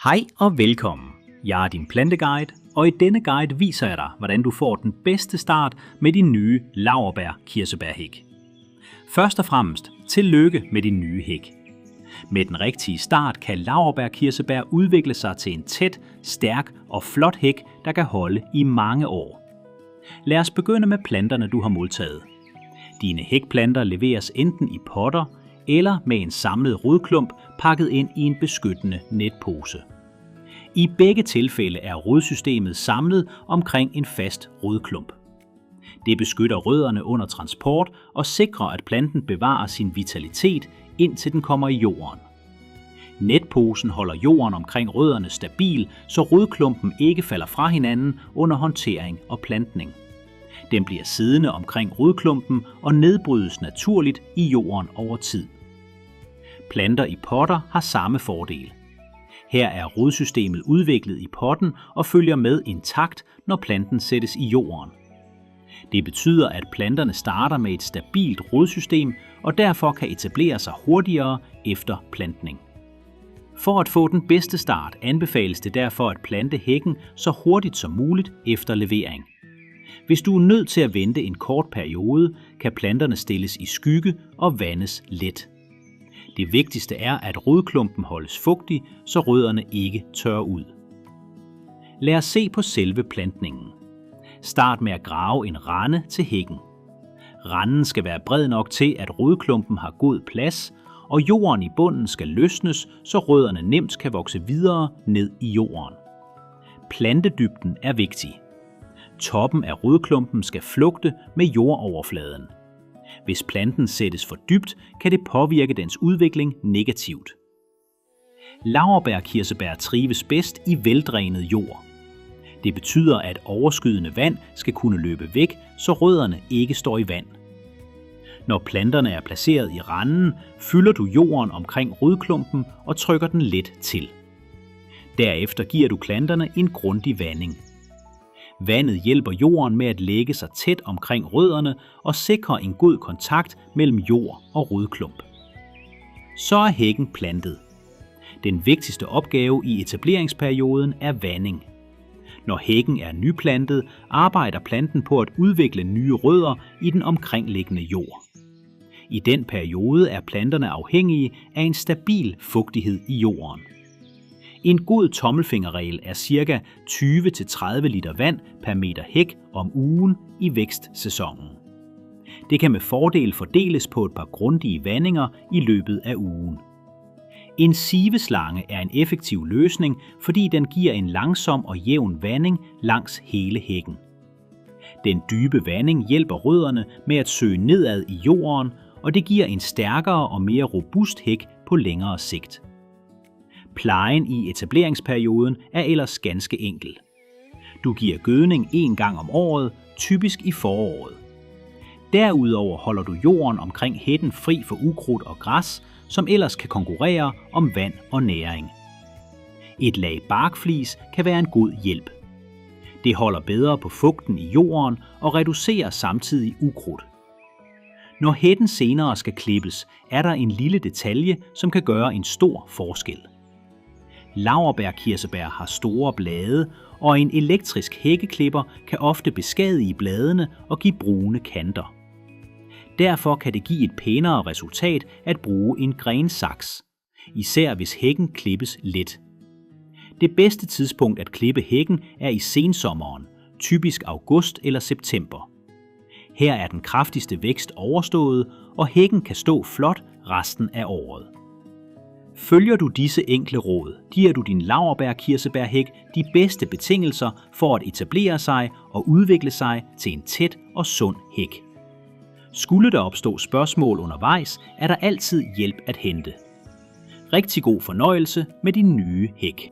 Hej og velkommen. Jeg er din planteguide, og i denne guide viser jeg dig, hvordan du får den bedste start med din nye laurbær-kirsebærhæk. Først og fremmest, tillykke med din nye hæk. Med den rigtige start kan laurbær-kirsebær udvikle sig til en tæt, stærk og flot hæk, der kan holde i mange år. Lad os begynde med planterne, du har modtaget. Dine hækplanter leveres enten i potter eller med en samlet rodklump pakket ind i en beskyttende netpose. I begge tilfælde er rodsystemet samlet omkring en fast rodklump. Det beskytter rødderne under transport og sikrer, at planten bevarer sin vitalitet, indtil den kommer i jorden. Netposen holder jorden omkring rødderne stabil, så rodklumpen ikke falder fra hinanden under håndtering og plantning. Den bliver siddende omkring rodklumpen og nedbrydes naturligt i jorden over tid. Planter i potter har samme fordel. Her er rodsystemet udviklet i potten og følger med intakt, når planten sættes i jorden. Det betyder, at planterne starter med et stabilt rodsystem og derfor kan etablere sig hurtigere efter plantning. For at få den bedste start anbefales det derfor at plante hækken så hurtigt som muligt efter levering. Hvis du er nødt til at vente en kort periode, kan planterne stilles i skygge og vandes let. Det vigtigste er, at rodklumpen holdes fugtig, så rødderne ikke tørrer ud. Lad os se på selve plantningen. Start med at grave en rende til hækken. Renden skal være bred nok til, at rodklumpen har god plads, og jorden i bunden skal løsnes, så rødderne nemt kan vokse videre ned i jorden. Plantedybden er vigtig. Toppen af rodklumpen skal flugte med jordoverfladen. Hvis planten sættes for dybt, kan det påvirke dens udvikling negativt. Laurbær-kirsebær trives bedst i veldrænet jord. Det betyder, at overskydende vand skal kunne løbe væk, så rødderne ikke står i vand. Når planterne er placeret i randen, fylder du jorden omkring rodklumpen og trykker den let til. Derefter giver du planterne en grundig vanding. Vandet hjælper jorden med at lægge sig tæt omkring rødderne og sikrer en god kontakt mellem jord og rodklump. Så er hækken plantet. Den vigtigste opgave i etableringsperioden er vanding. Når hækken er nyplantet, arbejder planten på at udvikle nye rødder i den omkringliggende jord. I den periode er planterne afhængige af en stabil fugtighed i jorden. En god tommelfingerregel er ca. 20-30 liter vand per meter hæk om ugen i vækstsæsonen. Det kan med fordel fordeles på et par grundige vandinger i løbet af ugen. En siveslange er en effektiv løsning, fordi den giver en langsom og jævn vanding langs hele hækken. Den dybe vanding hjælper rødderne med at søge nedad i jorden, og det giver en stærkere og mere robust hæk på længere sigt. Plejen i etableringsperioden er ellers ganske enkel. Du giver gødning 1 gang om året, typisk i foråret. Derudover holder du jorden omkring hækken fri for ukrudt og græs, som ellers kan konkurrere om vand og næring. Et lag barkflis kan være en god hjælp. Det holder bedre på fugten i jorden og reducerer samtidig ukrudt. Når hækken senere skal klippes, er der en lille detalje, som kan gøre en stor forskel. Laurbær-kirsebær har store blade, og en elektrisk hækkeklipper kan ofte beskadige bladene og give brune kanter. Derfor kan det give et pænere resultat at bruge en grensaks, især hvis hækken klippes let. Det bedste tidspunkt at klippe hækken er i sensommeren, typisk august eller september. Her er den kraftigste vækst overstået, og hækken kan stå flot resten af året. Følger du disse enkle råd, giver du din laurbær-kirsebærhæk de bedste betingelser for at etablere sig og udvikle sig til en tæt og sund hæk. Skulle der opstå spørgsmål undervejs, er der altid hjælp at hente. Rigtig god fornøjelse med din nye hæk.